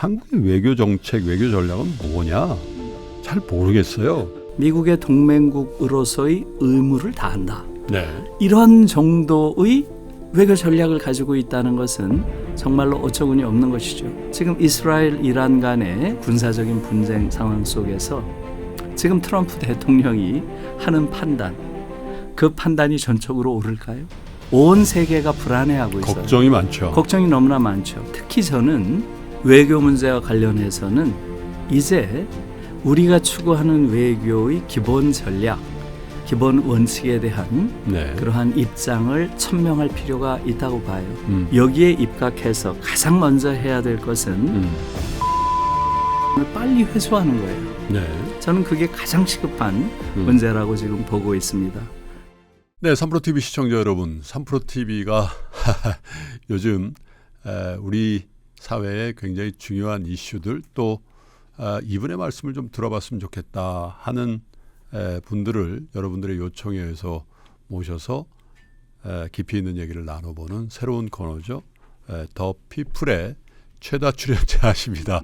한국의 외교 정책, 외교 전략은 뭐냐? 잘 모르겠어요. 미국의 동맹국으로서의 의무를 다한다. 네. 이런 정도의 외교 전략을 가지고 있다는 것은 정말로 어처구니 없는 것이죠. 지금 이스라엘, 이란 간의 군사적인 분쟁 상황 속에서 지금 트럼프 대통령이 하는 판단, 그 판단이 전적으로 옳을까요? 온 세계가 불안해하고 있어요. 걱정이 많죠. 걱정이 너무나 많죠. 특히 저는 외교 문제와 관련해서는 이제 우리가 추구하는 외교의 기본 전략, 기본 원칙에 대한 네. 그러한 입장을 천명할 필요가 있다고 봐요. 여기에 입각해서 가장 먼저 해야 될 것은 빨리 회수하는 거예요. 네. 저는 그게 가장 시급한 문제라고 지금 보고 있습니다. 네, 3프로TV 시청자 여러분, 3프로TV가 요즘 우리 사회에 굉장히 중요한 이슈들 또 이분의 말씀을 좀 들어봤으면 좋겠다 하는 분들을 여러분들의 요청에 의해서 모셔서 깊이 있는 얘기를 나눠보는 새로운 코너죠. 더 피플의 최다 출연자십니다.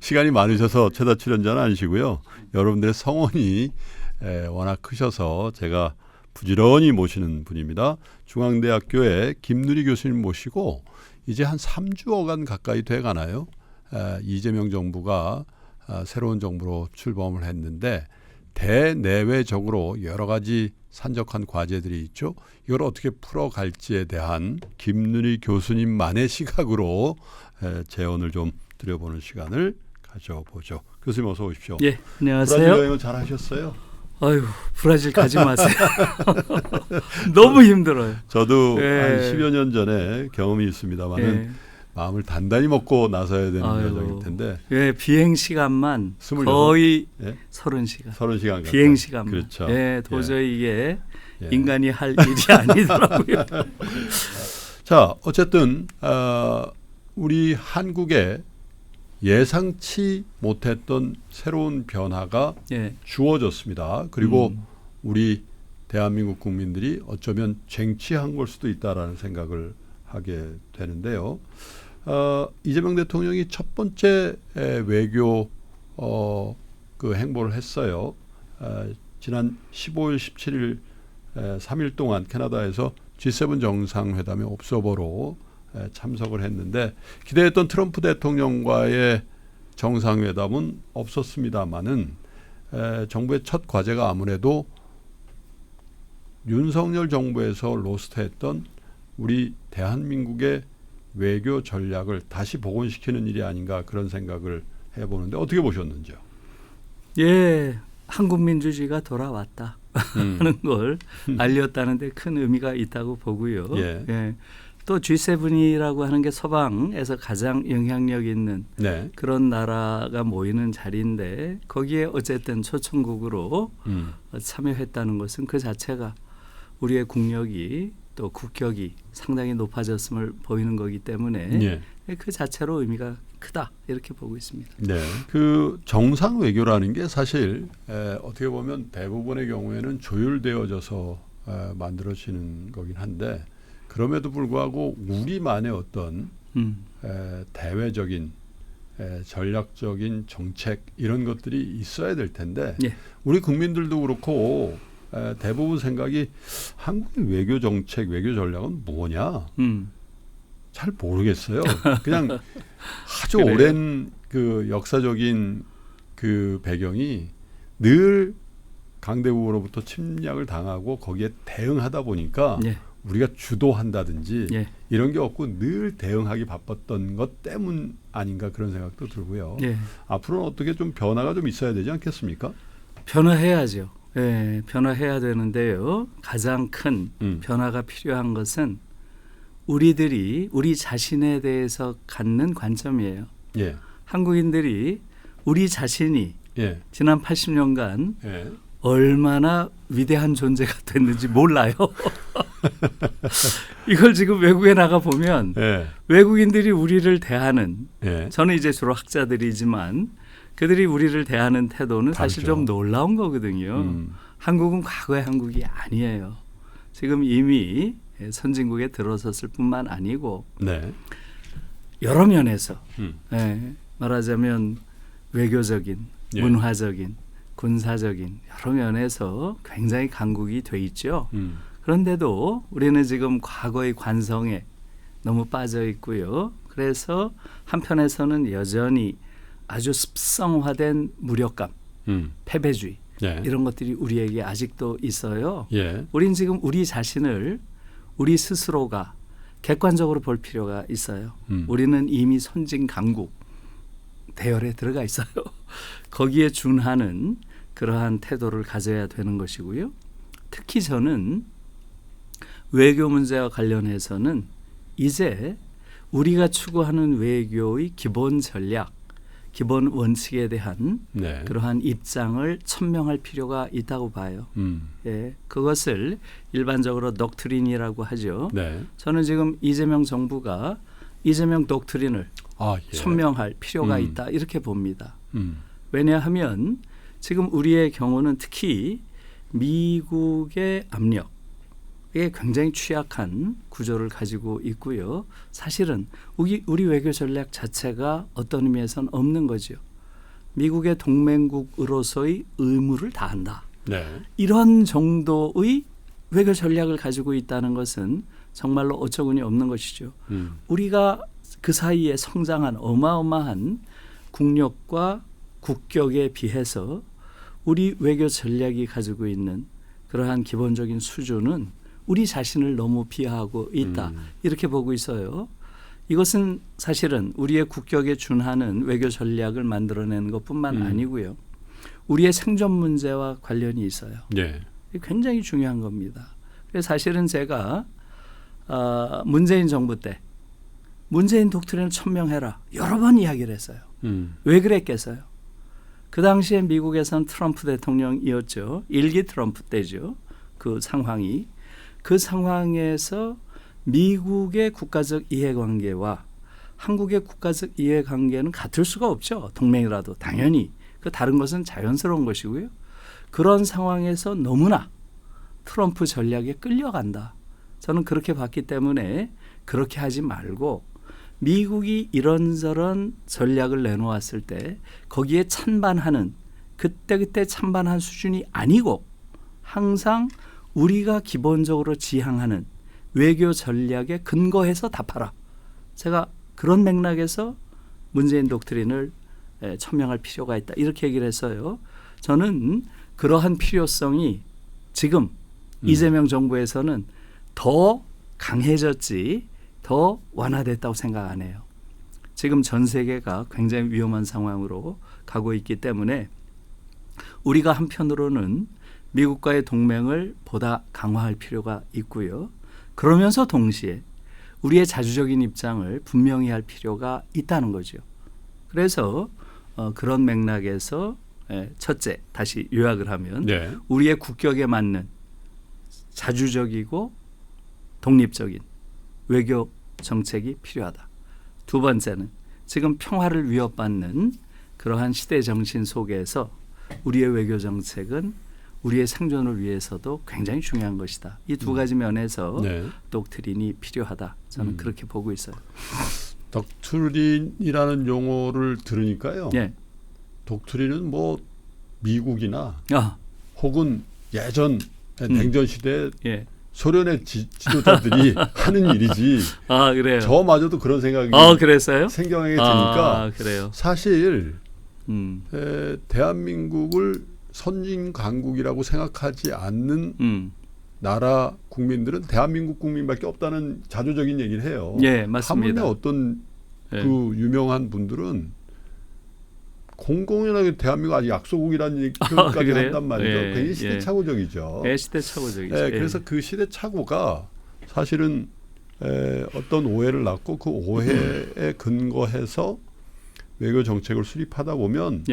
시간이 많으셔서 최다 출연자는 아니시고요. 여러분들의 성원이 워낙 크셔서 제가 부지런히 모시는 분입니다. 중앙대학교의 김누리 교수님 모시고 이제 한 3주여간 가까이 돼가나요? 이재명 정부가 새로운 정부로 출범을 했는데 대내외적으로 여러 가지 산적한 과제들이 있죠. 이걸 어떻게 풀어갈지에 대한 김누리 교수님만의 시각으로 재언을 좀 드려보는 시간을 가져보죠. 교수님 어서 오십시오. 예, 안녕하세요. 브라질 여행을 잘 하셨어요? 아유, 브라질 가지 마세요. 너무 힘들어요. 저도 한 10여 년 전에 경험이 있습니다만은 마음을 단단히 먹고 나서야 되는 여정일 텐데. 비행 시간만 26? 거의 30시간. 30시간 비행 시간만. 그렇죠. 도저히 이게 인간이 할 일이 아니더라고요. 자, 어쨌든 우리 한국에 예상치 못했던 새로운 변화가 주어졌습니다. 그리고 우리 대한민국 국민들이 어쩌면 쟁취한 걸 수도 있다라는 생각을 하게 되는데요. 이재명 대통령이 첫 번째 외교 그 행보를 했어요. 지난 15일, 17일 3일 동안 캐나다에서 G7 정상회담의 옵서버로 참석을 했는데 기대했던 트럼프 대통령과의 정상회담은 없었습니다마는 정부의 첫 과제가 아무래도 윤석열 정부에서 로스트했던 우리 대한민국의 외교 전략을 다시 복원시키는 일이 아닌가 그런 생각을 해보는데 어떻게 보셨는지요? 예, 한국민주주의가 돌아왔다 하는 걸 알렸다는 데 큰 의미가 있다고 보고요. 또 G7이라고 하는 게 서방에서 가장 영향력 있는 그런 나라가 모이는 자리인데 거기에 어쨌든 초청국으로 참여했다는 것은 그 자체가 우리의 국력이 또 국격이 상당히 높아졌음을 보이는 거기 때문에 그 자체로 의미가 크다 이렇게 보고 있습니다. 네, 그 정상 외교라는 게 사실 어떻게 보면 대부분의 경우에는 조율되어져서 만들어지는 거긴 한데 그럼에도 불구하고 우리만의 어떤 대외적인 전략적인 정책 이런 것들이 있어야 될 텐데 우리 국민들도 그렇고 대부분 생각이 한국의 외교 정책, 외교 전략은 뭐냐? 잘 모르겠어요. 그냥 아주 오랜 그 역사적인 그 배경이 늘 강대국으로부터 침략을 당하고 거기에 대응하다 보니까 우리가 주도한다든지 이런 게 없고 늘 대응하기 바빴던 것 때문 아닌가 그런 생각도 들고요. 앞으로는 어떻게 좀 변화가 좀 있어야 되지 않겠습니까? 변화해야죠. 변화해야 되는데요. 가장 큰 변화가 필요한 것은 우리들이 우리 자신에 대해서 갖는 관점이에요. 한국인들이 우리 자신이 지난 80년간 얼마나 위대한 존재가 됐는지 몰라요. 이걸 지금 외국에 나가 보면 외국인들이 우리를 대하는 저는 이제 주로 학자들이지만 그들이 우리를 대하는 태도는 사실 좀 놀라운 거거든요. 한국은 과거의 한국이 아니에요. 지금 이미 선진국에 들어섰을 뿐만 아니고 여러 면에서 말하자면 외교적인, 문화적인, 군사적인 여러 면에서 굉장히 강국이 돼 있죠. 그런데도 우리는 지금 과거의 관성에 너무 빠져 있고요. 그래서 한편에서는 여전히 아주 습성화된 무력감, 패배주의 이런 것들이 우리에게 아직도 있어요. 우린 지금 우리 자신을 우리 스스로가 객관적으로 볼 필요가 있어요. 우리는 이미 선진 강국 대열에 들어가 있어요. 거기에 준하는 그러한 태도를 가져야 되는 것이고요. 특히 저는 외교 문제와 관련해서는 이제 우리가 추구하는 외교의 기본 전략, 기본 원칙에 대한 그러한 입장을 천명할 필요가 있다고 봐요. 그것을 일반적으로 독트린이라고 하죠. 저는 지금 이재명 정부가 이재명 독트린을 천명할 필요가 있다 이렇게 봅니다. 왜냐하면 지금 우리의 경우는 특히 미국의 압력에 굉장히 취약한 구조를 가지고 있고요. 사실은 우리 외교 전략 자체가 어떤 의미에서는 없는 거죠. 미국의 동맹국으로서의 의무를 다한다. 이런 정도의 외교 전략을 가지고 있다는 것은 정말로 어처구니 없는 것이죠. 우리가 그 사이에 성장한 어마어마한 국력과 국격에 비해서 우리 외교 전략이 가지고 있는 그러한 기본적인 수준은 우리 자신을 너무 비하하고 있다. 이렇게 보고 있어요. 이것은 사실은 우리의 국격에 준하는 외교 전략을 만들어내는 것뿐만 아니고요. 우리의 생존 문제와 관련이 있어요. 굉장히 중요한 겁니다. 그래서 사실은 제가 문재인 정부 때 문재인 독트린을 천명해라. 여러 번 이야기를 했어요. 왜 그랬겠어요? 그 당시에 미국에서는 트럼프 대통령이었죠. 1기 트럼프 때죠. 그 상황이. 그 상황에서 미국의 국가적 이해관계와 한국의 국가적 이해관계는 같을 수가 없죠. 동맹이라도 당연히. 그 다른 것은 자연스러운 것이고요. 그런 상황에서 너무나 트럼프 전략에 끌려간다. 저는 그렇게 봤기 때문에 그렇게 하지 말고 미국이 이런저런 전략을 내놓았을 때 거기에 찬반하는 그때 찬반한 수준이 아니고 항상 우리가 기본적으로 지향하는 외교 전략에 근거해서 답하라. 제가 그런 맥락에서 문재인 독트린을 천명할 필요가 있다. 이렇게 얘기를 했어요. 저는 그러한 필요성이 지금 이재명 정부에서는 더 강해졌지 더 완화됐다고 생각 안 해요. 지금 전 세계가 굉장히 위험한 상황으로 가고 있기 때문에 우리가 한편으로는 미국과의 동맹을 보다 강화할 필요가 있고요. 그러면서 동시에 우리의 자주적인 입장을 분명히 할 필요가 있다는 거죠. 그래서 그런 맥락에서 첫째, 다시 요약을 하면 우리의 국격에 맞는 자주적이고 독립적인 외교 정책이 필요하다. 두 번째는 지금 평화를 위협받는 그러한 시대 정신 속에서 우리의 외교 정책은 우리의 생존을 위해서도 굉장히 중요한 것이다. 이 두 가지 면에서 독트린이 필요하다. 저는 그렇게 보고 있어요. 독트린이라는 용어를 들으니까요. 독트린은 뭐 미국이나 혹은 예전 냉전 시대 소련의 지도자들이 하는 일이지. 그래요. 저마저도 그런 생각이 그랬어요? 생경하게 드니까 그래요. 사실 대한민국을 선진 강국이라고 생각하지 않는 나라 국민들은 대한민국 국민밖에 없다는 자조적인 얘기를 해요. 맞습니다. 하물며 어떤 그 유명한 분들은 공공연하게 대한민국 아직 약소국이라는 표현까지 한단 말이죠. 굉장히 시대착오적이죠. 시대착오적이죠. 그래서 그 시대착오가 사실은 어떤 오해를 낳고 그 오해에 근거해서 외교 정책을 수립하다 보면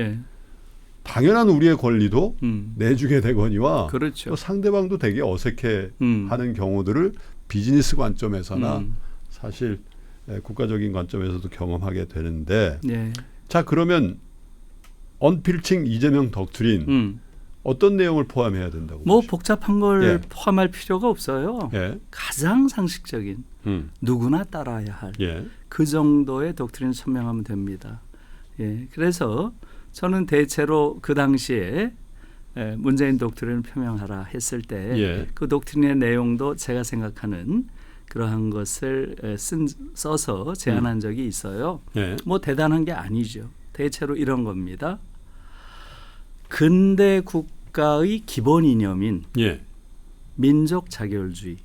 당연한 우리의 권리도 내주게 되거니와 그렇죠. 또 상대방도 되게 어색해하는 경우들을 비즈니스 관점에서나 사실 국가적인 관점에서도 경험하게 되는데 자 그러면 언필칭 이재명 독트린 어떤 내용을 포함해야 된다고? 뭐 보시죠? 복잡한 걸 예. 포함할 필요가 없어요. 예. 가장 상식적인 누구나 따라야 할 그 예. 정도의 독트린을 설명하면 됩니다. 예. 그래서 저는 대체로 그 당시에 문재인 독트린을 표명하라 했을 때 그 독트린의 내용도 제가 생각하는 그러한 것을 써서 제안한 적이 있어요. 예. 뭐 대단한 게 아니죠. 대체로 이런 겁니다. 근대 국가의 기본 이념인 예. 민족 자결주의,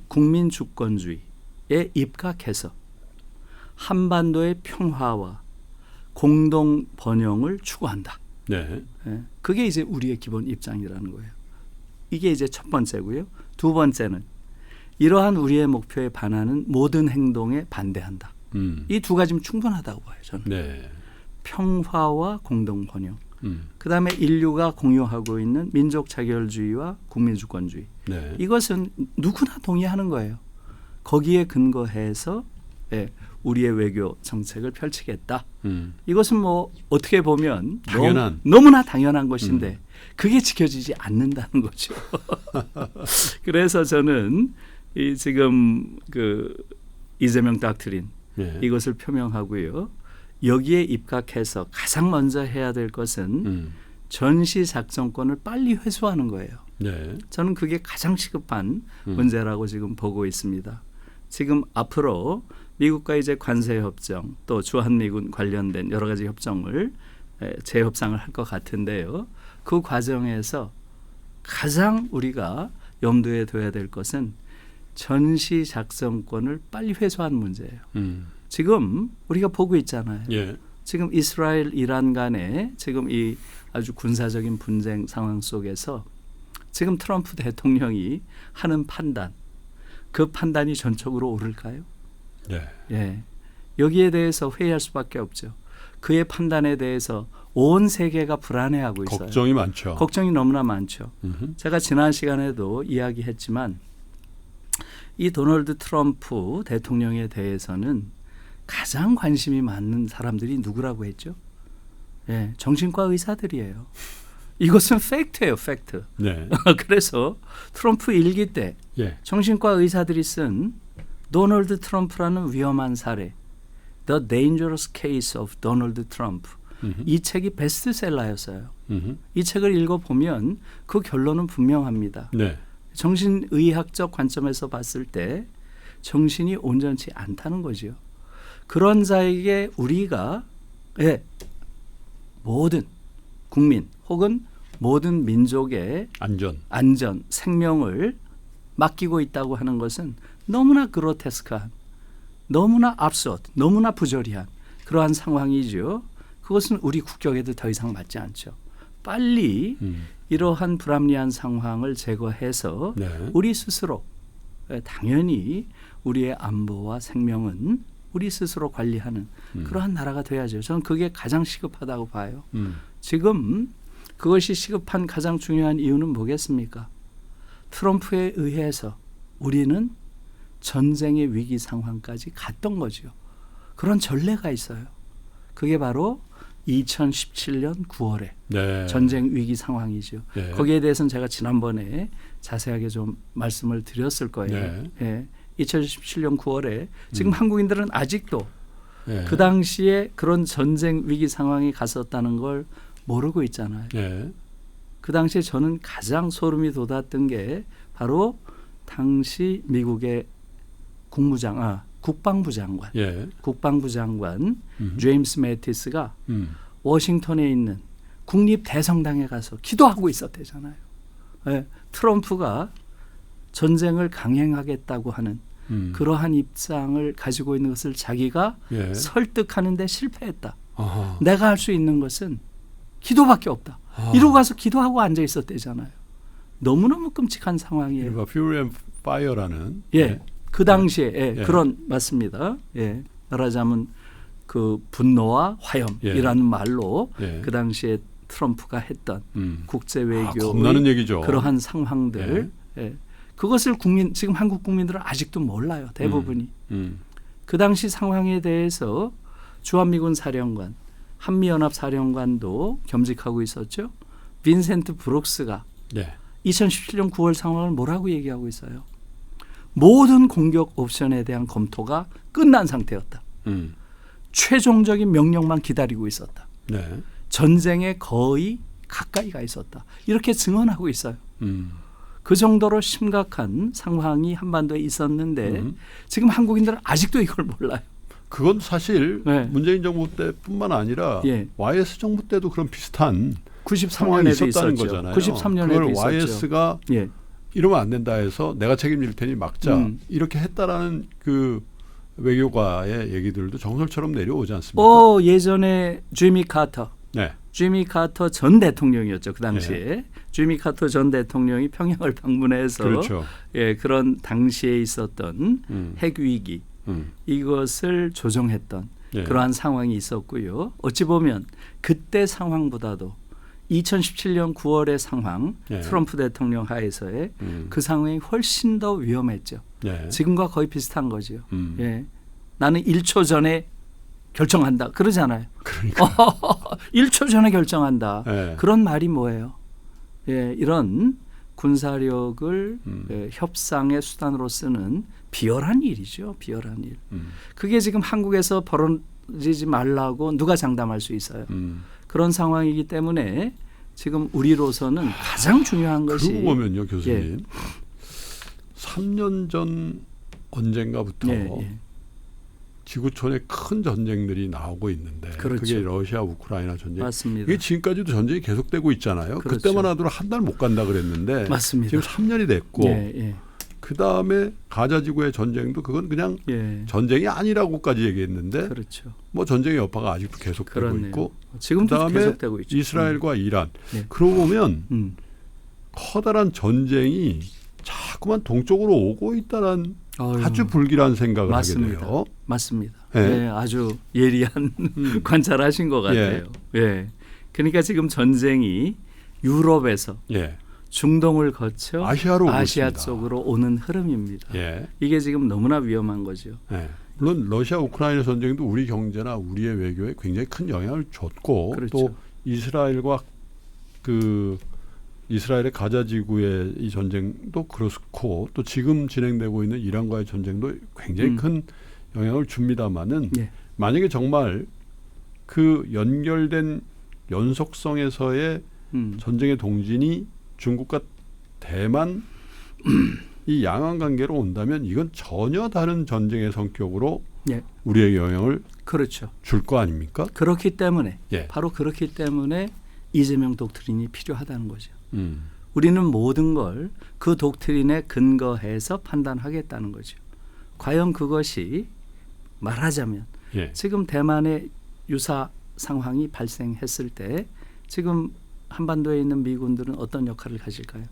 국민 주권주의에 입각해서 한반도의 평화와 공동 번영을 추구한다. 네. 예, 그게 이제 우리의 기본 입장이라는 거예요. 이게 이제 첫 번째고요. 두 번째는 이러한 우리의 목표에 반하는 모든 행동에 반대한다. 이 두 가지면 충분하다고 봐요. 저는. 네. 평화와 공동 번영. 그다음에 인류가 공유하고 있는 민족 자결주의와 국민주권주의. 네. 이것은 누구나 동의하는 거예요. 거기에 근거해서 우리의 외교 정책을 펼치겠다. 이것은 뭐 어떻게 보면 당연한. 너무나 당연한 것인데 그게 지켜지지 않는다는 거죠. 그래서 저는 이 지금 그 이재명 닥트린 이것을 표명하고요. 여기에 입각해서 가장 먼저 해야 될 것은 전시 작전권을 빨리 회수하는 거예요. 네. 저는 그게 가장 시급한 문제라고 지금 보고 있습니다. 지금 앞으로 미국과 이제 관세 협정 또 주한미군 관련된 여러 가지 협정을 재협상을 할 것 같은데요. 그 과정에서 가장 우리가 염두에 둬야 될 것은 전시 작전권을 빨리 회수하는 문제예요. 지금 우리가 보고 있잖아요. 예. 지금 이스라엘 이란 간에 지금 이 아주 군사적인 분쟁 상황 속에서 지금 트럼프 대통령이 하는 판단, 그 판단이 전적으로 옳을까요? 네. 예. 여기에 대해서 회의할 수밖에 없죠. 그의 판단에 대해서 온 세계가 불안해하고 있어요. 걱정이 많죠. 걱정이 너무나 많죠. 제가 지난 시간에도 이야기했지만 이 도널드 트럼프 대통령에 대해서는 가장 관심이 많은 사람들이 누구라고 했죠? 예, 정신과 의사들이에요. 이것은 팩트예요, 팩트. 네. 그래서 트럼프 일기 때 정신과 의사들이 쓴 도널드 트럼프라는 위험한 사례, The Dangerous Case of Donald Trump. 이 책이 베스트셀러였어요. 이 책을 읽어보면 그 결론은 분명합니다. 네. 정신의학적 관점에서 봤을 때 정신이 온전치 않다는 거죠. 그런 자에게 우리가 모든 국민 혹은 모든 민족의 안전, 생명을 맡기고 있다고 하는 것은 너무나 그로테스크한, 너무나 absurd, 너무나 부조리한 그러한 상황이죠. 그것은 우리 국격에도 더 이상 맞지 않죠. 빨리 이러한 불합리한 상황을 제거해서 우리 스스로 당연히 우리의 안보와 생명은 우리 스스로 관리하는 그러한 나라가 돼야죠. 저는 그게 가장 시급하다고 봐요. 지금 그것이 시급한 가장 중요한 이유는 뭐겠습니까? 트럼프에 의해서 우리는 전쟁의 위기 상황까지 갔던 거죠. 그런 전례가 있어요. 그게 바로 2017년 9월에 전쟁 위기 상황이죠. 거기에 대해서는 제가 지난번에 자세하게 좀 말씀을 드렸을 거예요. 2017년 9월에 지금 한국인들은 아직도 그 당시에 그런 전쟁 위기 상황이 갔었다는 걸 모르고 있잖아요. 그 당시에 저는 가장 소름이 돋았던 게 바로 당시 미국의 국방부 장관 제임스 매티스가 워싱턴에 있는 국립대성당에 가서 기도하고 있었대잖아요. 트럼프가 전쟁을 강행하겠다고 하는 그러한 입장을 가지고 있는 것을 자기가 설득하는 데 실패했다. 내가 할 수 있는 것은 기도밖에 없다. 이러고 가서 기도하고 앉아 있었대잖아요. 너무너무 끔찍한 상황이에요. Fury and Fire라는 그 당시에 그런 맞습니다. 말하자면 그 분노와 화염이라는 말로 그 당시에 트럼프가 했던 국제 외교의 얘기죠. 그러한 상황들 그것을 지금 한국 국민들은 아직도 몰라요. 대부분이. 그 당시 상황에 대해서 주한미군 사령관, 한미연합 사령관도 겸직하고 있었죠. 빈센트 브룩스가 예. 2017년 9월 상황을 뭐라고 얘기하고 있어요? 모든 공격 옵션에 대한 검토가 끝난 상태였다. 최종적인 명령만 기다리고 있었다. 네. 전쟁에 거의 가까이 가 있었다. 이렇게 증언하고 있어요. 그 정도로 심각한 상황이 한반도에 있었는데 지금 한국인들은 아직도 이걸 몰라요. 그건 사실 네. 문재인 정부 때뿐만 아니라 예. YS 정부 때도 그런 비슷한 상황이 93년에도 있었다는 있었죠. 거잖아요. 93년에도 그걸 있었죠. YS가 예. 이러면 안 된다 해서 내가 책임질 테니 막자 이렇게 했다라는 그 외교가의 얘기들도 정설처럼 내려오지 않습니까? 예전에 지미 카터. 네. 지미 카터 전 대통령이었죠. 그 당시에. 네. 지미 카터 전 대통령이 평양을 방문해서 그렇죠. 예, 그런 당시에 있었던 핵 위기 이것을 조정했던 예. 그러한 상황이 있었고요. 어찌 보면 그때 상황보다도 2017년 9월의 상황 예. 트럼프 대통령 하에서의 그 상황이 훨씬 더 위험했죠. 예. 지금과 거의 비슷한 거죠. 예. 나는 1초 전에 결정한다. 그러잖아요. 그러니까. 1초 전에 결정한다. 예. 그런 말이 뭐예요? 예, 이런 군사력을 협상의 수단으로 쓰는 비열한 일이죠. 비열한 일. 그게 지금 한국에서 벌어지지 말라고 누가 장담할 수 있어요. 그런 상황이기 때문에 지금 우리로서는 가장 중요한 것이 그러고 보면요, 교수님. 예. 3년 전 언젠가부터 지구촌에 큰 전쟁들이 나오고 있는데 그렇죠. 그게 러시아 우크라이나 전쟁. 맞습니다. 이게 지금까지도 전쟁이 계속되고 있잖아요. 그렇죠. 그때만 하더라도 한 달 못 간다 그랬는데 맞습니다. 지금 3년이 됐고 예. 그다음에 가자 지구의 전쟁도 그건 그냥 예. 전쟁이 아니라고까지 얘기했는데 그렇죠. 뭐 전쟁의 여파가 아직도 계속되고 그렇네요. 있고 지금도 그다음에 계속되고 있죠. 이스라엘과 이란. 네. 그러고 보면 커다란 전쟁이 자꾸만 동쪽으로 오고 있다는 아주 불길한 생각을 맞습니다. 하게 돼요. 맞습니다. 예. 네, 아주 예리한 관찰하신 것 같아요. 예. 그러니까 지금 전쟁이 유럽에서 예. 중동을 거쳐 아시아로 오고 아시아 있습니다. 쪽으로 오는 흐름입니다. 예. 이게 지금 너무나 위험한 거죠. 예. 물론 러시아 우크라이나 전쟁도 우리 경제나 우리의 외교에 굉장히 큰 영향을 줬고 그렇죠. 또 이스라엘과 그 이스라엘의 가자 지구의 이 전쟁도 그렇고 또 지금 진행되고 있는 이란과의 전쟁도 굉장히 큰 영향을 줍니다마는 예. 만약에 정말 그 연결된 연속성에서의 전쟁의 동진이 중국과 대만 이 양안 관계로 온다면 이건 전혀 다른 전쟁의 성격으로 예. 우리에게 영향을 그렇죠. 줄 거 아닙니까? 그렇기 때문에 예. 바로 그렇기 때문에 이재명 독트린이 필요하다는 거죠. 우리는 모든 걸 그 독트린에 근거해서 판단하겠다는 거죠. 과연 그것이 말하자면 예. 지금 대만의 유사 상황이 발생했을 때 지금 한반도에 있는 미군들은 어떤 역할을 가질까요?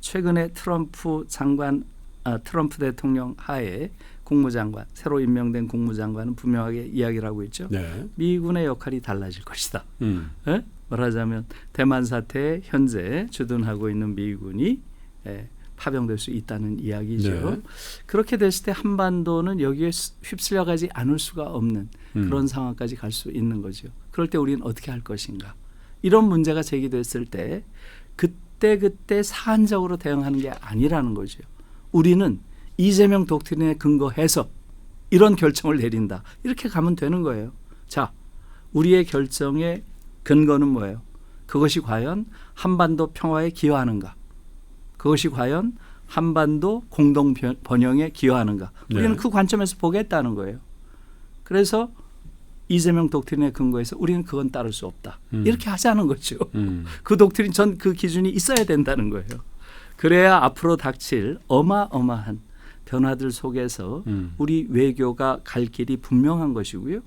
최근에 트럼프 대통령 하에 국무장관, 새로 임명된 국무장관은 분명하게 이야기를 하고 있죠. 네. 미군의 역할이 달라질 것이다. 예? 말하자면 대만 사태에 현재 주둔하고 있는 미군이 파병될 수 있다는 이야기죠. 네. 그렇게 됐을 때 한반도는 여기에 휩쓸려가지 않을 수가 없는 그런 상황까지 갈 수 있는 거죠. 그럴 때 우리는 어떻게 할 것인가. 이런 문제가 제기됐을 때 그때 사안적으로 대응하는 게 아니라는 거죠. 우리는 이재명 독트린에 근거해서 이런 결정을 내린다. 이렇게 가면 되는 거예요. 자, 우리의 결정의 근거는 뭐예요? 그것이 과연 한반도 평화에 기여하는가? 그것이 과연 한반도 공동 번영에 기여하는가? 우리는 네. 그 관점에서 보겠다는 거예요. 그래서 이재명 독트린에 근거해서 우리는 그건 따를 수 없다. 이렇게 하자는 거죠. 그 독트린 전 그 기준이 있어야 된다는 거예요. 그래야 앞으로 닥칠 어마어마한 변화들 속에서 우리 외교가 갈 길이 분명한 것이고요.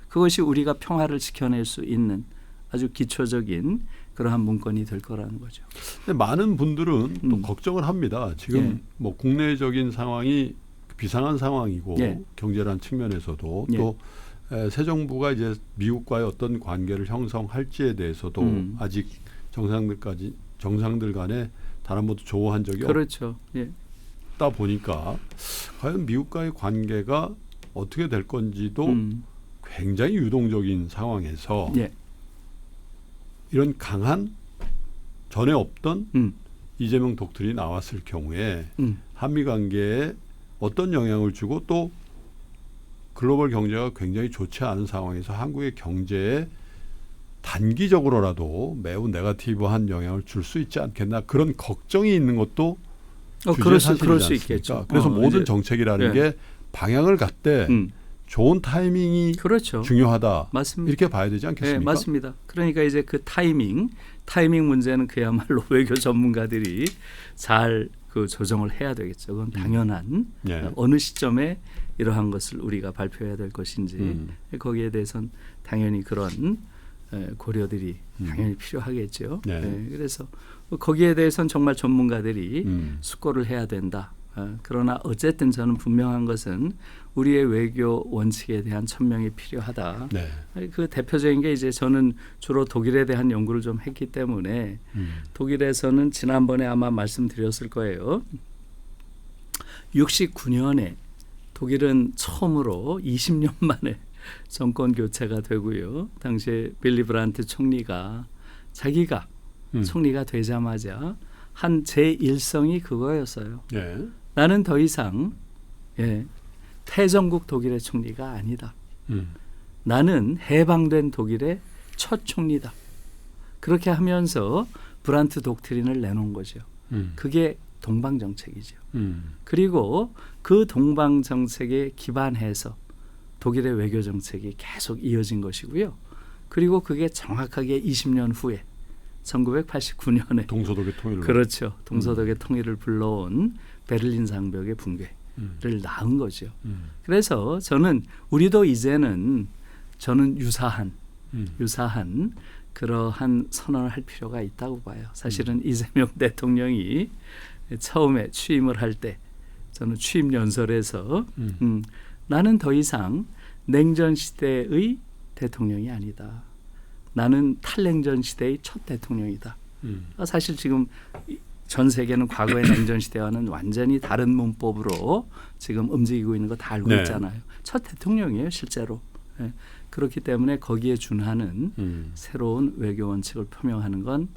그것이 우리가 평화를 지켜낼 수 있는 아주 기초적인 그러한 문건이 될 거라는 거죠. 근데 많은 분들은 또 걱정을 합니다. 지금 예. 뭐 국내적인 상황이 비상한 상황이고 예. 경제란 측면에서도 예. 또 새 정부가 이제 미국과의 어떤 관계를 형성할지에 대해서도 아직 정상들 간에 단 한 번도 조언한 적이 그렇죠. 예. 없다 보니까 과연 미국과의 관계가 어떻게 될 건지도 굉장히 유동적인 상황에서 예. 이런 강한 전에 없던 이재명 독트린이 나왔을 경우에 한미 관계에 어떤 영향을 주고 또 글로벌 경제가 굉장히 좋지 않은 상황에서 한국의 경제에 단기적으로라도 매우 네거티브한 영향을 줄 수 있지 않겠나 그런 걱정이 있는 것도 그럴 수 있겠죠. 그래서 모든 정책이라는 게 방향을 갖되 좋은 타이밍이 그렇죠. 중요하다. 맞습니다. 이렇게 봐야 되지 않겠습니까? 네, 맞습니다. 그러니까 이제 그 타이밍 문제는 그야말로 외교 전문가들이 잘 그 조정을 해야 되겠죠. 그건 당연한 어느 시점에 이러한 것을 우리가 발표해야 될 것인지 거기에 대해서는 당연히 그런 고려들이 당연히 필요하겠죠. 네, 그래서 거기에 대해서는 정말 전문가들이 숙고를 해야 된다. 그러나 어쨌든 저는 분명한 것은 우리의 외교 원칙에 대한 천명이 필요하다. 네. 그 대표적인 게 이제 저는 주로 독일에 대한 연구를 좀 했기 때문에 독일에서는 지난번에 아마 말씀드렸을 거예요. 69년에 독일은 처음으로 20년 만에 정권 교체가 되고요. 당시에 빌리 브란트 총리가 자기가 총리가 되자마자 한 제1성이 그거였어요. 예. 나는 더 이상 패전국 독일의 총리가 아니다. 나는 해방된 독일의 첫 총리다. 그렇게 하면서 브란트 독트린을 내놓은 거죠. 그게 동방정책이죠. 그리고 그 동방정책에 기반해서 독일의 외교정책이 계속 이어진 것이고요. 그리고 그게 정확하게 20년 후에 1989년에 동서독의 통일을 그렇죠. 동서독의 통일을 불러온 베를린 장벽의 붕괴를 낳은 거죠. 그래서 저는 우리도 이제는 저는 유사한 그러한 선언을 할 필요가 있다고 봐요. 사실은 이재명 대통령이 처음에 취임을 할 때 저는 취임 연설에서 나는 더 이상 냉전 시대의 대통령이 아니다. 나는 탈냉전 시대의 첫 대통령이다. 사실 지금 전 세계는 과거의 냉전 시대와는 완전히 다른 문법으로 지금 움직이고 있는 거 다 알고 있잖아요. 첫 대통령이에요, 실제로. 그렇기 때문에 거기에 준하는 새로운 외교 원칙을 표명하는 건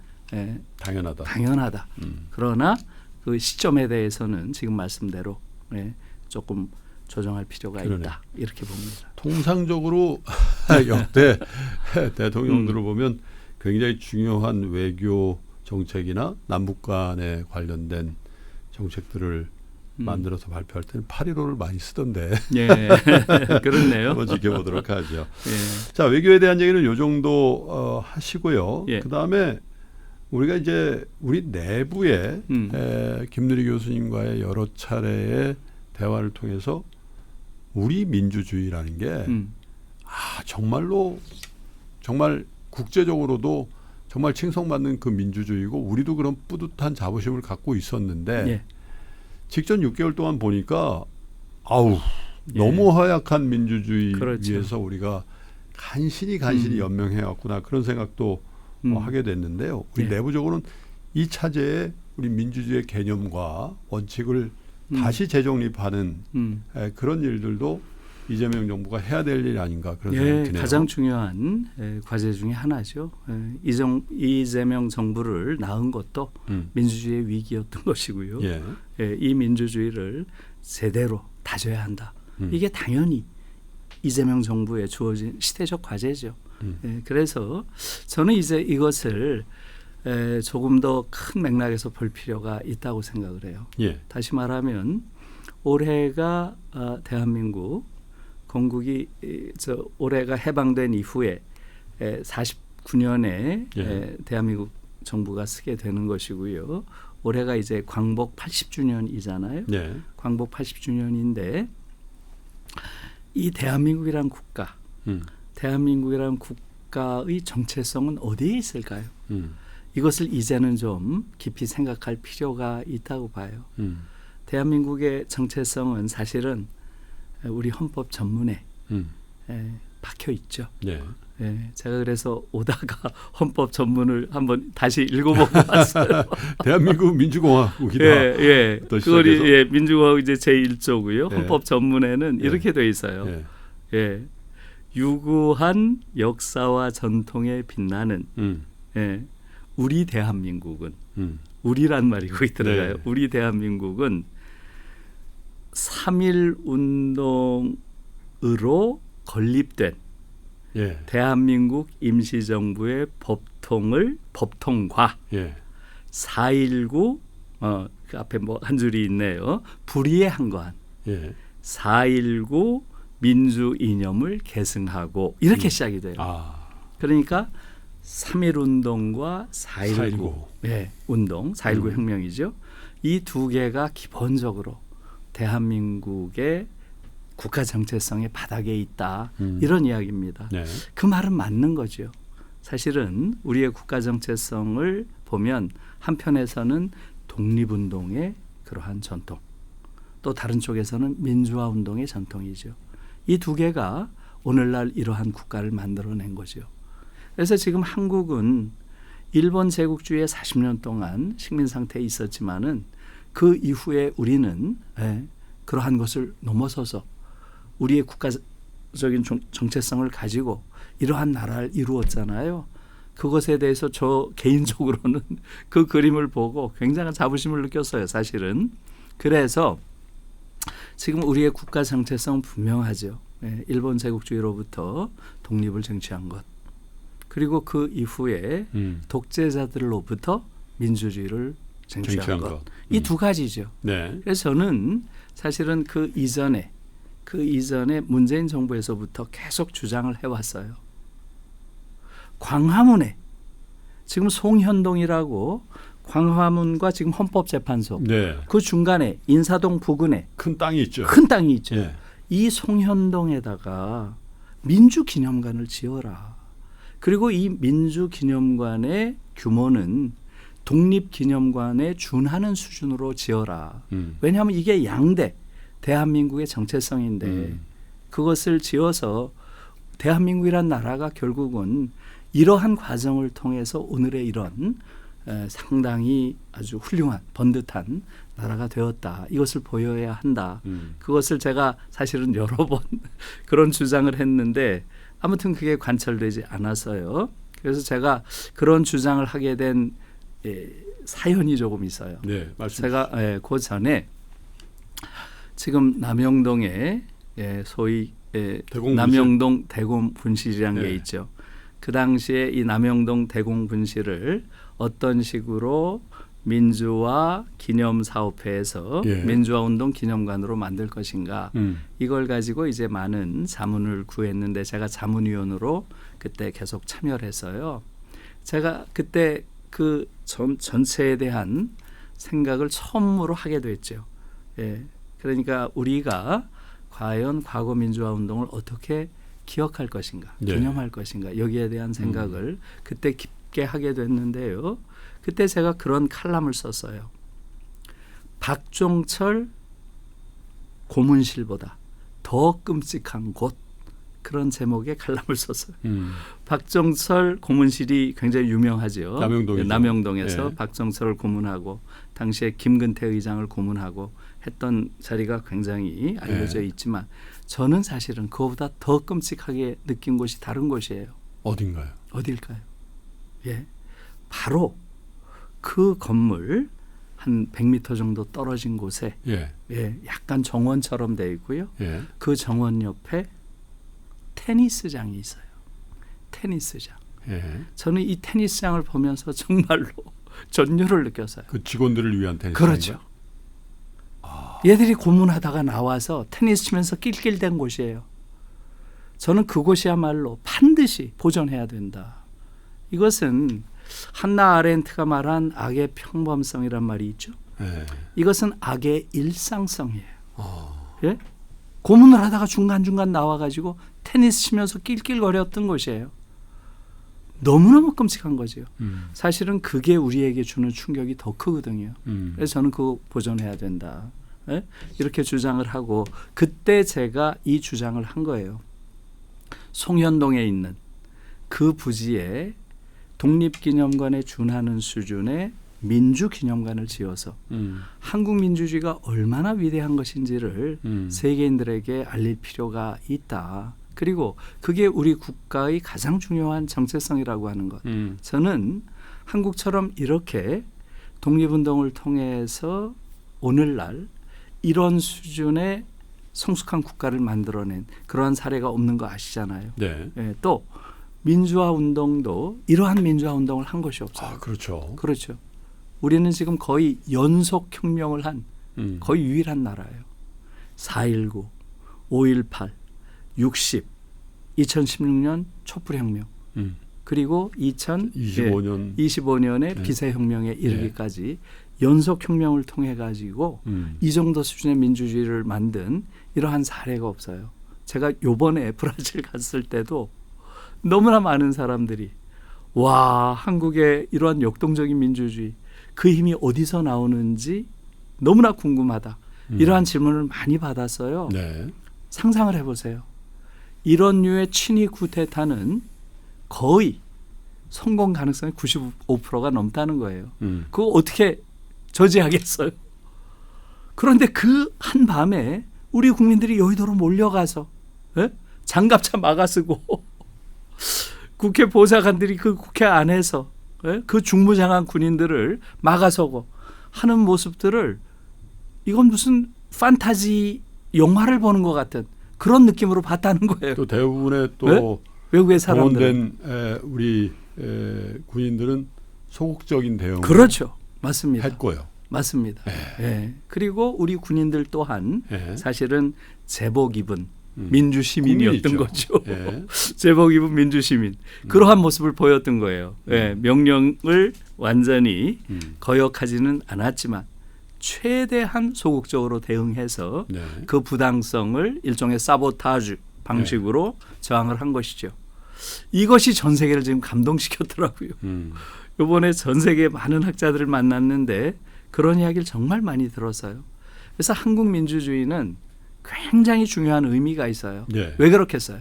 당연하다. 그러나 그 시점에 대해서는 지금 말씀대로 조금 조정할 필요가 있다. 이렇게 봅니다. 통상적으로 역대 대통령들을 보면 굉장히 중요한 외교 정책이나 남북 간에 관련된 정책들을 만들어서 발표할 때는 8.15를 많이 쓰던데. 예, 그렇네요. 한번 지켜보도록 하죠. 자, 외교에 대한 얘기는 이 정도 하시고요. 그다음에 우리가 이제 우리 내부에 김누리 교수님과의 여러 차례의 대화를 통해서 우리 민주주의라는 게 정말로 정말 국제적으로도 정말 칭송받는 그 민주주의고 우리도 그런 뿌듯한 자부심을 갖고 있었는데 직전 6개월 동안 보니까 너무 허약한 민주주의 위해서 우리가 간신히 연명해왔구나 그런 생각도 하게 됐는데요. 우리 내부적으로는 이 차제에 우리 민주주의의 개념과 원칙을 다시 재정립하는 그런 일들도 이재명 정부가 해야 될 일이 아닌가 그런 생각이 드네요. 가장 중요한 과제 중에 하나죠. 이재명 정부를 낳은 것도 민주주의의 위기였던 것이고요. 이 민주주의를 제대로 다져야 한다. 이게 당연히 이재명 정부에 주어진 시대적 과제죠. 그래서 저는 이제 이것을 조금 더 큰 맥락에서 볼 필요가 있다고 생각을 해요. 다시 말하면 올해가 대한민국 건국이 올해가 해방된 이후에 49년에 대한민국 정부가 쓰게 되는 것이고요. 올해가 이제 광복 80주년이잖아요. 광복 80주년인데 이 대한민국이란 국가, 대한민국이란 국가의 정체성은 어디에 있을까요? 이것을 이제는 좀 깊이 생각할 필요가 있다고 봐요. 대한민국의 정체성은 사실은 우리 헌법 전문에 박혀 있죠. 제가 그래서 오다가 헌법 전문을 한번 다시 읽어보고 왔어요. 대한민국 민주공화국이다. 그걸 민주공화국 이제 제1조고요. 헌법 전문에는 이렇게 돼 있어요. 유구한 역사와 전통에 빛나는 우리 대한민국은 우리란 말이 거기 들어가요. 네. 우리 대한민국은 3.1 운동으로 건립된 예. 대한민국 임시정부의 법통과 예. 4.19 그 앞에 뭐 한 줄이 있네요. 불의에 한거한 예. 4.19 민주 이념을 계승하고 이렇게 시작이 돼요. 그러니까 3.1 운동과 4.19 네, 운동, 4.19 혁명이죠. 이 두 개가 기본적으로 대한민국의 국가 정체성의 바닥에 있다. 이런 이야기입니다. 네. 그 말은 맞는 거죠. 사실은 우리의 국가 정체성을 보면 한편에서는 독립운동의 그러한 전통, 또 다른 쪽에서는 민주화 운동의 전통이죠. 이 두 개가 오늘날 이러한 국가를 만들어낸 거죠. 그래서 지금 한국은 일본 제국주의의 40년 동안 식민 상태에 있었지만은 그 이후에 우리는 그러한 것을 넘어서서 우리의 국가적인 정체성을 가지고 이러한 나라를 이루었잖아요. 그것에 대해서 저 개인적으로는 그 그림을 보고 굉장한 자부심을 느꼈어요. 사실은. 그래서 지금 우리의 국가 정체성은 분명하죠. 일본 제국주의로부터 독립을 쟁취한 것. 그리고 그 이후에 독재자들로부터 민주주의를 쟁취한 것. 이 두 가지죠. 네. 그래서 저는 사실은 그 이전에 문재인 정부에서부터 계속 주장을 해왔어요. 광화문에 지금 송현동이라고 광화문과 지금 헌법재판소 네. 그 중간에 인사동 부근에 큰 땅이 있죠. 큰 땅이 있죠. 예. 이 송현동에다가 민주기념관을 지어라. 그리고 이 민주기념관의 규모는 독립기념관에 준하는 수준으로 지어라. 왜냐하면 이게 양대 대한민국의 정체성인데 그것을 지어서 대한민국이란 나라가 결국은 이러한 과정을 통해서 오늘의 이런 상당히 아주 훌륭한 번듯한 나라가 되었다. 이것을 보여야 한다. 그것을 제가 사실은 여러 번 그런 주장을 했는데 아무튼 그게 관철되지 않았어요. 그래서 제가 그런 주장을 하게 된 사연이 조금 있어요. 네, 제가 그 전에 지금 남영동에 소위 남영동 대공 분실이라는 게 있죠. 그 당시에 이 남영동 대공 분실을 어떤 식으로 민주화 기념사업회에서 민주화 운동 기념관으로 만들 것인가 이걸 가지고 이제 많은 자문을 구했는데 제가 자문위원으로 그때 계속 참여를 했어요. 제가 그때 그 전체에 대한 생각을 처음으로 하게 됐죠. 그러니까 우리가 과연 과거 민주화 운동을 어떻게 기억할 것인가, 기념할 것인가 여기에 대한 생각을 그때 깊게 하게 됐는데요. 그때 제가 그런 칼럼을 썼어요. 박종철 고문실보다 더 끔찍한 곳 그런 제목의 칼럼을 썼어요. 박종철 고문실이 굉장히 유명하죠. 남영동에서 박종철을 고문하고 당시에 김근태 의장을 고문하고 했던 자리가 굉장히 알려져 있지만 저는 사실은 그거보다 더 끔찍하게 느낀 곳이 다른 곳이에요. 어딘가요? 어딜까요? 바로 그 건물 한 100m 정도 떨어진 곳에 약간 정원처럼 되어 있고요. 그 정원 옆에 테니스장이 있어요. 테니스장. 저는 이 테니스장을 보면서 정말로 전율을 느꼈어요. 그 직원들을 위한 테니스장. 그렇죠. 얘들이 고문하다가 나와서 테니스 치면서 낄낄댄 곳이에요. 저는 그곳이야말로 반드시 보존해야 된다. 이것은 한나 아렌트가 말한 악의 평범성이란 말이 있죠. 이것은 악의 일상성이에요. 고문을 하다가 중간중간 나와가지고 테니스 치면서 낄낄거렸던 곳이에요. 너무너무 끔찍한 거죠. 사실은 그게 우리에게 주는 충격이 더 크거든요. 그래서 저는 그거 보존해야 된다. 이렇게 주장을 하고 그때 제가 이 주장을 한 거예요. 송현동에 있는 그 부지에 독립기념관에 준하는 수준의 민주기념관을 지어서 한국 민주주의가 얼마나 위대한 것인지를 세계인들에게 알릴 필요가 있다. 그리고 그게 우리 국가의 가장 중요한 정체성이라고 하는 것. 저는 한국처럼 이렇게 독립운동을 통해서 오늘날 이런 수준의 성숙한 국가를 만들어낸 그러한 사례가 없는 거 아시잖아요. 네. 예, 또 민주화 운동도 이러한 민주화 운동을 한 것이 없어요. 아, 그렇죠. 그렇죠. 우리는 지금 거의 연속 혁명을 한 거의 유일한 나라예요. 4.19, 5.18, 60, 2016년 촛불혁명, 그리고 2025년에 네. 비세혁명에 이르기까지 연속 혁명을 통해 가지고 이 정도 수준의 민주주의를 만든 이러한 사례가 없어요. 제가 요번에 브라질 갔을 때도 너무나 많은 사람들이 와, 한국의 이러한 역동적인 민주주의 그 힘이 어디서 나오는지 너무나 궁금하다. 이러한 질문을 많이 받았어요. 네. 상상을 해보세요. 이런 류의 친위 쿠데타는 거의 성공 가능성이 95%가 넘다는 거예요. 그거 어떻게 저지하겠어요? 그런데 그 한 밤에 우리 국민들이 여의도로 몰려가서 장갑차 막아쓰고 국회 보좌관들이 그 국회 안에서 그 중무장한 군인들을 막아서고 하는 모습들을 이건 무슨 판타지 영화를 보는 것 같은 그런 느낌으로 봤다는 거예요. 또 대부분의 또 외국의 사람들은 동원된 우리 군인들은 소극적인 대응을 그렇죠. 맞습니다. 했고요. 맞습니다. 예. 그리고 우리 군인들 또한 사실은 제복 입은 민주 시민이었던 거죠. 제복 입은 민주 시민. 그러한 모습을 보였던 거예요. 명령을 완전히 거역하지는 않았지만 최대한 소극적으로 대응해서 그 부당성을 일종의 사보타주 방식으로 저항을 한 것이죠. 이것이 전 세계를 지금 감동시켰더라고요. 이번에 전 세계 많은 학자들을 만났는데 그런 이야기를 정말 많이 들었어요. 그래서 한국 민주주의는 굉장히 중요한 의미가 있어요. 왜 그렇겠어요?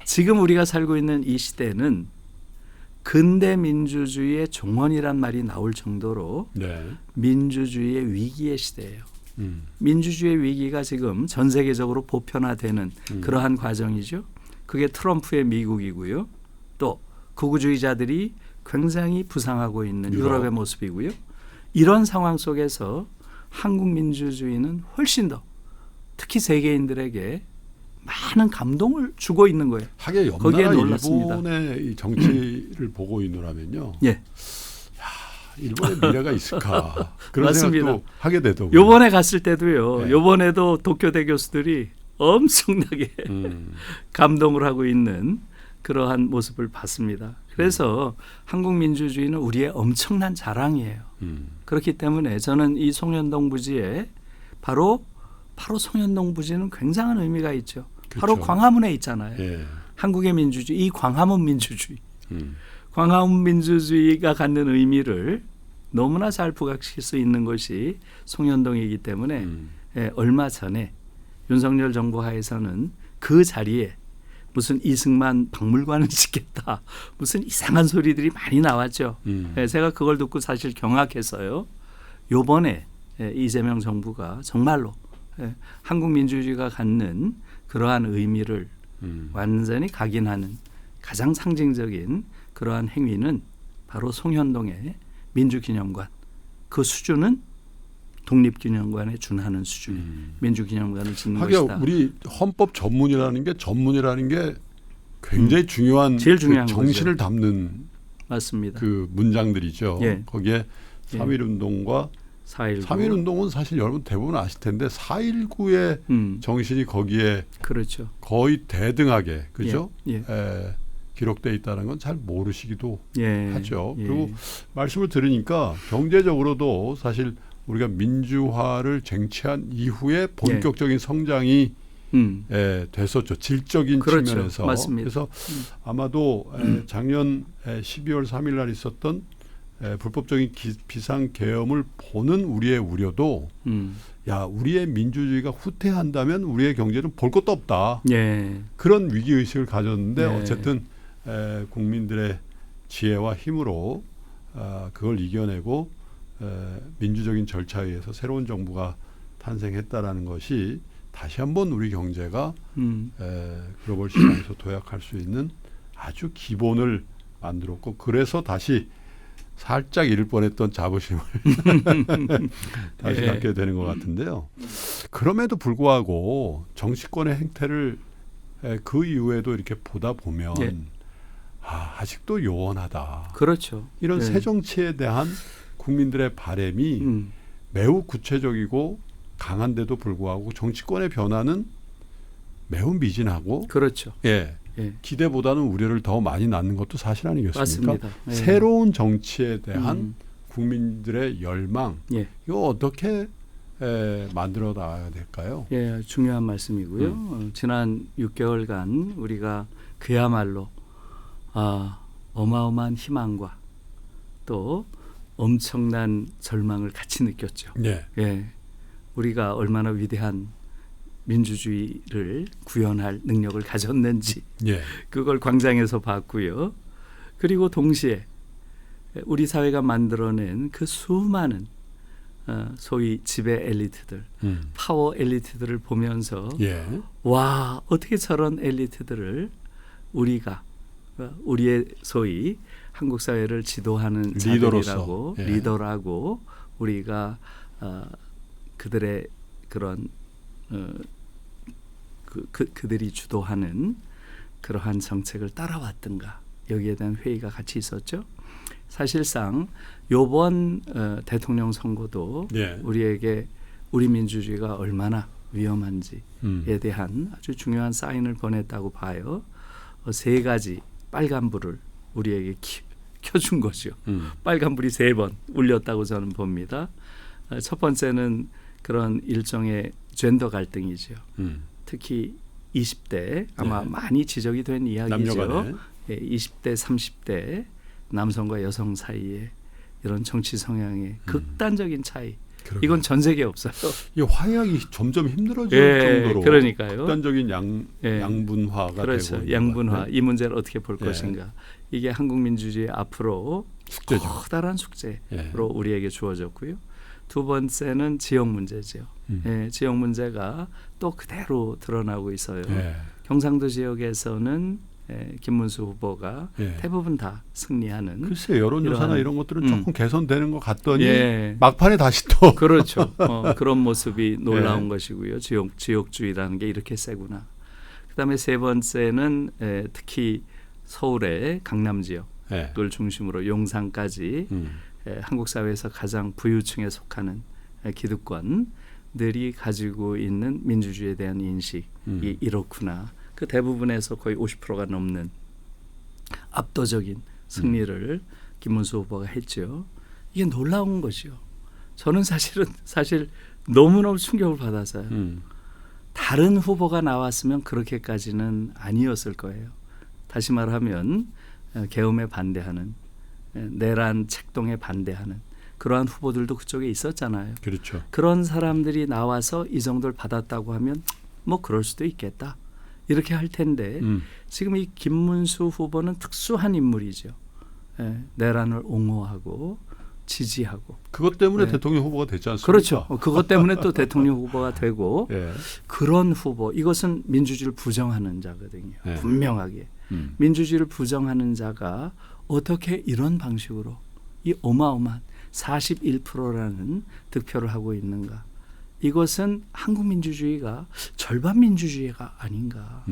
지금 우리가 살고 있는 이 시대는 근대 민주주의의 종언이란 말이 나올 정도로 민주주의의 위기의 시대예요. 민주주의의 위기가 지금 전 세계적으로 보편화되는 그러한 과정이죠. 그게 트럼프의 미국이고요. 또 극우주의자들이 굉장히 부상하고 있는 유럽의 모습이고요. 이런 상황 속에서 한국 민주주의는 훨씬 더 특히 세계인들에게 많은 감동을 주고 있는 거예요. 하게 옆나라 일본의 이 정치를 보고 있노라면요. 일본의 미래가 있을까 그런 맞습니다. 생각도 하게 되더군요. 요번에 갔을 때도요. 요번에도 도쿄대 교수들이 엄청나게 감동을 하고 있는 그러한 모습을 봤습니다. 그래서 한국 민주주의는 우리의 엄청난 자랑이에요. 그렇기 때문에 저는 이 송현동 부지에 바로 송현동 부지는 굉장한 의미가 있죠. 그렇죠. 바로 광화문에 있잖아요. 한국의 민주주의, 이 광화문 민주주의. 광화문 민주주의가 갖는 의미를 너무나 잘 부각시킬 수 있는 것이 송현동이기 때문에 얼마 전에 윤석열 정부 하에서는 그 자리에 무슨 이승만 박물관을 짓겠다. 무슨 이상한 소리들이 많이 나왔죠. 제가 그걸 듣고 사실 경악했어요. 요번에 이재명 정부가 정말로 한국 민주주의가 갖는 그러한 의미를 완전히 각인하는 가장 상징적인 그러한 행위는 바로 송현동의 민주기념관. 그 수준은 독립기념관에 준하는 수준의 민주기념관을 짓는 것이다. 우리 헌법 전문이라는 게 굉장히 중요한 제일 중요한 그 정신을 거죠. 담는 맞습니다. 그 문장들이죠. 거기에 3.1운동과 3.1운동은 사실 여러분 대부분 아실 텐데 4.19의 정신이 거기에 그렇죠. 거의 대등하게 그죠? 기록되어 있다는 건 잘 모르시기도 하죠. 그리고 말씀을 들으니까 경제적으로도 사실 우리가 민주화를 쟁취한 이후에 본격적인 성장이 됐었죠. 질적인 측면에서. 맞습니다. 그래서 아마도 작년 12월 3일 날 있었던 불법적인 비상계엄을 보는 우리의 우려도 야, 우리의 민주주의가 후퇴한다면 우리의 경제는 볼 것도 없다. 그런 위기의식을 가졌는데 어쨌든 국민들의 지혜와 힘으로 그걸 이겨내고 민주적인 절차에 의해서 새로운 정부가 탄생했다라는 것이 다시 한번 우리 경제가 글로벌 시장에서 도약할 수 있는 아주 기본을 만들었고 그래서 다시 살짝 잃을 뻔했던 자부심을 다시 갖게 되는 것 같은데요. 그럼에도 불구하고 정치권의 행태를 그 이후에도 이렇게 보다 보면 아직도 요원하다. 그렇죠. 이런 새 정치에 대한 국민들의 바람이 매우 구체적이고 강한데도 불구하고 정치권의 변화는 매우 미진하고 그렇죠. 기대보다는 우려를 더 많이 낳는 것도 사실 아니겠습니까? 맞습니다. 새로운 정치에 대한 국민들의 열망 이거 어떻게 만들어 나가야 될까요? 중요한 말씀이고요. 지난 6개월간 우리가 그야말로 어마어마한 희망과 또 엄청난 절망을 같이 느꼈죠. 우리가 얼마나 위대한 민주주의를 구현할 능력을 가졌는지 그걸 광장에서 봤고요. 그리고 동시에 우리 사회가 만들어낸 그 수많은 소위 지배 엘리트들, 파워 엘리트들을 보면서 와, 어떻게 저런 엘리트들을 우리가 우리의 소위 한국 사회를 지도하는 자들이라고 리더라고 우리가 그들의 그런 그들이 주도하는 그러한 정책을 따라왔던가 여기에 대한 회의가 같이 있었죠. 사실상 이번 대통령 선거도 우리에게 우리 민주주의가 얼마나 위험한지에 대한 아주 중요한 사인을 보냈다고 봐요. 세 가지 빨간불을 우리에게 켜준 거죠. 빨간불이 3번 울렸다고 저는 봅니다. 첫 번째는 그런 일종의 젠더 갈등이죠. 특히 20대 아마 많이 지적이 된 이야기죠. 20대 30대 남성과 여성 사이에 이런 정치 성향의 극단적인 차이. 이건 전 세계에 없어요. 이 화해하기 점점 힘들어질 정도로 그러니까요. 극단적인 양분화가 그렇죠. 되고 양분화. 이 문제를 어떻게 볼 것인가. 이게 한국 민주주의 앞으로 숙제죠. 커다란 숙제로 우리에게 주어졌고요. 두 번째는 지역 문제죠. 지역 문제가 또 그대로 드러나고 있어요. 경상도 지역에서는 김문수 후보가 대부분 다 승리하는. 글쎄 여론조사나 이런 것들은 조금 개선되는 것 같더니 막판에 다시 또. 그렇죠. 그런 모습이 놀라운 것이고요. 지역주의라는 게 이렇게 세구나. 그다음에 세 번째는 특히 서울의 강남 지역을 중심으로 용산까지 한국 사회에서 가장 부유층에 속하는 기득권들이 가지고 있는 민주주의에 대한 인식이 이렇구나. 그 대부분에서 거의 50%가 넘는 압도적인 승리를 김문수 후보가 했죠. 이게 놀라운 것이요. 저는 사실 너무너무 충격을 받아서요. 다른 후보가 나왔으면 그렇게까지는 아니었을 거예요. 다시 말하면 계엄에 반대하는 내란 책동에 반대하는 그러한 후보들도 그쪽에 있었잖아요. 그렇죠. 그런 사람들이 나와서 이 정도를 받았다고 하면 뭐 그럴 수도 있겠다. 이렇게 할 텐데 지금 이 김문수 후보는 특수한 인물이죠. 내란을 옹호하고 지지하고. 그것 때문에 대통령 후보가 됐지 않습니까? 그렇죠. 그것 때문에 또 대통령 후보가 되고 그런 후보. 이것은 민주주의를 부정하는 자거든요. 분명하게. 민주주의를 부정하는 자가 어떻게 이런 방식으로 이 어마어마한 41%라는 득표를 하고 있는가. 이것은 한국 민주주의가 절반 민주주의가 아닌가.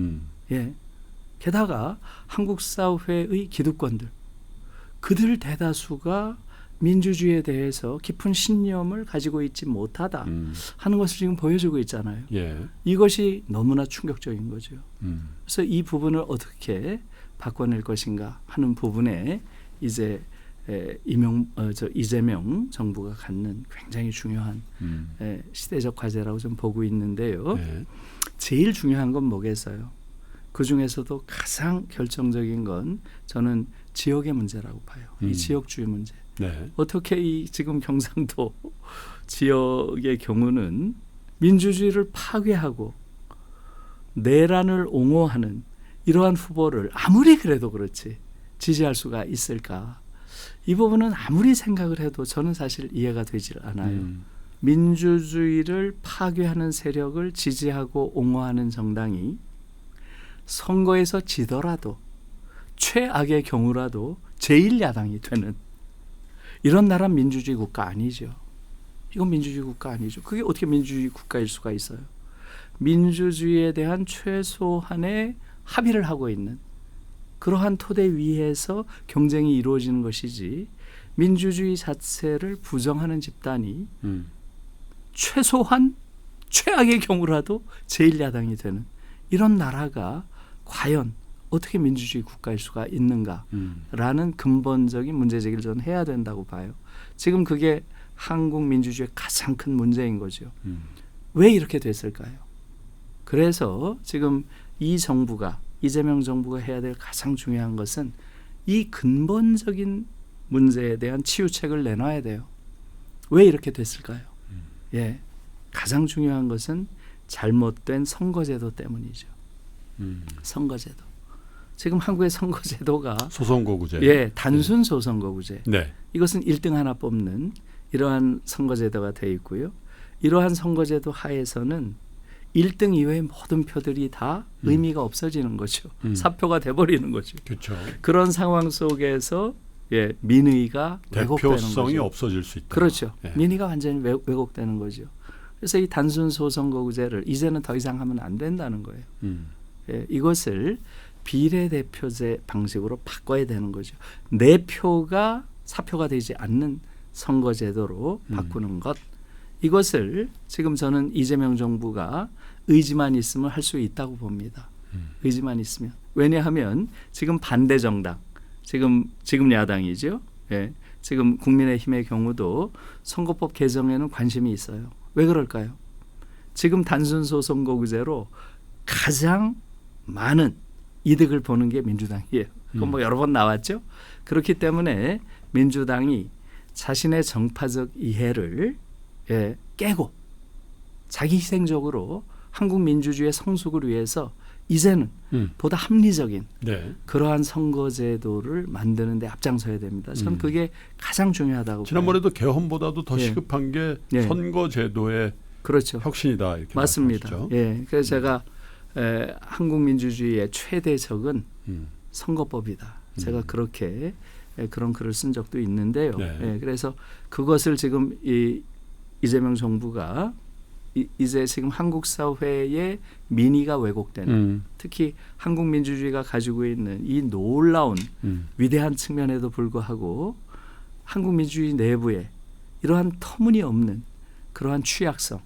게다가 한국 사회의 기득권들, 그들 대다수가 민주주의에 대해서 깊은 신념을 가지고 있지 못하다 하는 것을 지금 보여주고 있잖아요. 이것이 너무나 충격적인 거죠. 그래서 이 부분을 어떻게 바꿔낼 것인가 하는 부분에 이제 이재명 정부가 갖는 굉장히 중요한 시대적 과제라고 좀 보고 있는데요. 제일 중요한 건 뭐겠어요? 그중에서도 가장 결정적인 건 저는 지역의 문제라고 봐요. 이 지역주의 문제. 어떻게 이 지금 경상도 지역의 경우는 민주주의를 파괴하고 내란을 옹호하는 이러한 후보를 아무리 그래도 그렇지 지지할 수가 있을까? 이 부분은 아무리 생각을 해도 저는 사실 이해가 되질 않아요. 민주주의를 파괴하는 세력을 지지하고 옹호하는 정당이 선거에서 지더라도 최악의 경우라도 제1야당이 되는 이런 나라 민주주의 국가 아니죠. 이건 민주주의 국가 아니죠. 그게 어떻게 민주주의 국가일 수가 있어요. 민주주의에 대한 최소한의 합의를 하고 있는 그러한 토대 위에서 경쟁이 이루어지는 것이지 민주주의 자체를 부정하는 집단이 최소한 최악의 경우라도 제1야당이 되는 이런 나라가 과연 어떻게 민주주의 국가일 수가 있는가라는 근본적인 문제 제기를 저는 해야 된다고 봐요. 지금 그게 한국 민주주의의 가장 큰 문제인 거죠. 왜 이렇게 됐을까요? 그래서 지금 이 정부가 이재명 정부가 해야 될 가장 중요한 것은 이 근본적인 문제에 대한 치유책을 내놔야 돼요. 왜 이렇게 됐을까요? 예, 가장 중요한 것은 잘못된 선거제도 때문이죠. 선거제도. 지금 한국의 선거제도가 소선거구제. 예, 단순 소선거구제. 네. 이것은 1등 하나 뽑는 이러한 선거제도가 되어 있고요. 이러한 선거제도 하에서는 1등 이외의 모든 표들이 다 의미가 없어지는 거죠. 사표가 돼버리는 거죠. 그렇죠. 그런 상황 속에서 예, 민의가 왜곡되는 거죠. 대표성이 없어질 수 있다. 그렇죠. 예. 민의가 완전히 왜곡되는 거죠. 그래서 이 단순 소선거구제를 이제는 더 이상 하면 안 된다는 거예요. 예, 이것을 비례대표제 방식으로 바꿔야 되는 거죠. 내 표가 사표가 되지 않는 선거제도로 바꾸는 것. 이것을 지금 저는 이재명 정부가 의지만 있으면 할 수 있다고 봅니다. 의지만 있으면. 왜냐하면 지금 반대 정당, 지금 야당이죠. 예, 지금 국민의힘의 경우도 선거법 개정에는 관심이 있어요. 왜 그럴까요? 지금 단순 소선거구제로 가장 많은 이득을 보는 게 민주당이에요. 그건 뭐 여러 번 나왔죠. 그렇기 때문에 민주당이 자신의 정파적 이해를 예, 깨고 자기 희생적으로 한국 민주주의의 성숙을 위해서 이제는 보다 합리적인 네. 그러한 선거제도를 만드는 데 앞장서야 됩니다. 저는 그게 가장 중요하다고 지난번에도 개헌보다도 더 예. 시급한 게 예. 선거제도의 그렇죠. 혁신이다. 이렇게 맞습니다. 말씀하시죠. 예, 그래서 제가 한국 민주주의의 최대 적은 선거법이다. 제가 그렇게 그런 글을 쓴 적도 있는데요. 네. 예, 그래서 그것을 지금 이재명 정부가 이제 지금 한국 사회의 민의가 왜곡되는 특히 한국 민주주의가 가지고 있는 이 놀라운 위대한 측면에도 불구하고 한국 민주주의 내부에 이러한 터무니없는 그러한 취약성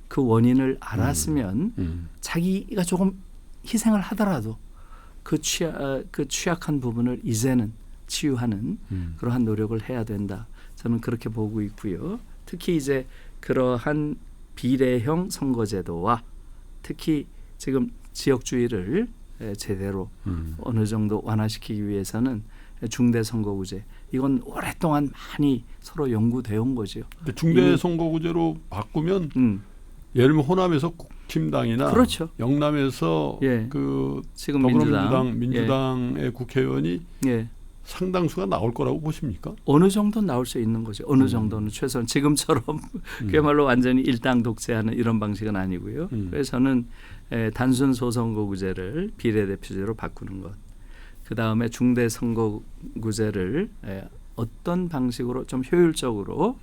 그 원인을 알았으면 자기가 조금 희생을 하더라도 그 취약한 부분을 이제는 치유하는 그러한 노력을 해야 된다. 저는 그렇게 보고 있고요. 특히 이제 그러한 비례형 선거제도와 특히 지금 지역주의를 제대로 어느 정도 완화시키기 위해서는 중대선거구제 이건 오랫동안 많이 서로 연구되어 온 거죠. 근데 중대선거구제로 바꾸면 예를 들면 호남에서 국힘당이나 그렇죠. 영남에서 예. 그 지금 민주당의 예. 국회의원이 예. 상당수가 나올 거라고 보십니까? 어느 정도 나올 수 있는 거죠. 어느 정도는 최소한 지금처럼 그야말로 완전히 일당 독재하는 이런 방식은 아니고요. 그래서 저는 단순 소선거구제를 비례대표제로 바꾸는 것. 그다음에 중대선거구제를 어떤 방식으로 좀 효율적으로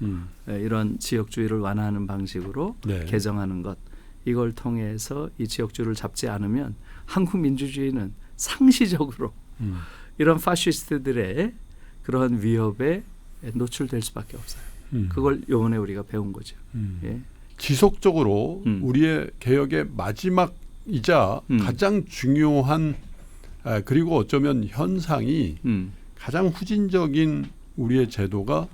이런 지역주의를 완화하는 방식으로 네. 개정하는 것. 이걸 통해서 이 지역주의를 잡지 않으면 한국 민주주의는 상시적으로 이런 파시스트들의 그런 위협에 노출될 수밖에 없어요. 그걸 이번에 우리가 배운 거죠. 예. 지속적으로 우리의 개혁의 마지막이자 가장 중요한 그리고 어쩌면 현상이 가장 후진적인 우리의 제도가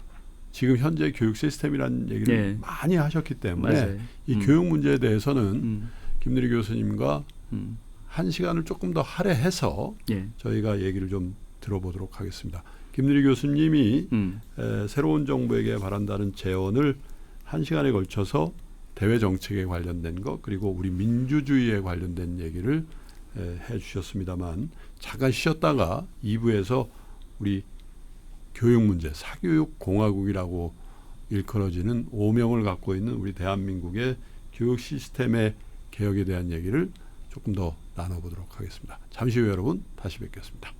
지금 현재 교육 시스템이라는 얘기를 예. 많이 하셨기 때문에 맞아요. 이 교육 문제에 대해서는 김대리 교수님과 한 시간을 조금 더 할애해서 예. 저희가 얘기를 좀 들어보도록 하겠습니다. 김대리 교수님이 새로운 정부에게 바란다는 제언을 한 시간에 걸쳐서 대외 정책에 관련된 것 그리고 우리 민주주의에 관련된 얘기를 해주셨습니다만 잠깐 쉬었다가 2부에서 우리 교육 문제, 사교육 공화국이라고 일컬어지는 오명을 갖고 있는 우리 대한민국의 교육 시스템의 개혁에 대한 얘기를 조금 더 나눠보도록 하겠습니다. 잠시 후에 여러분 다시 뵙겠습니다.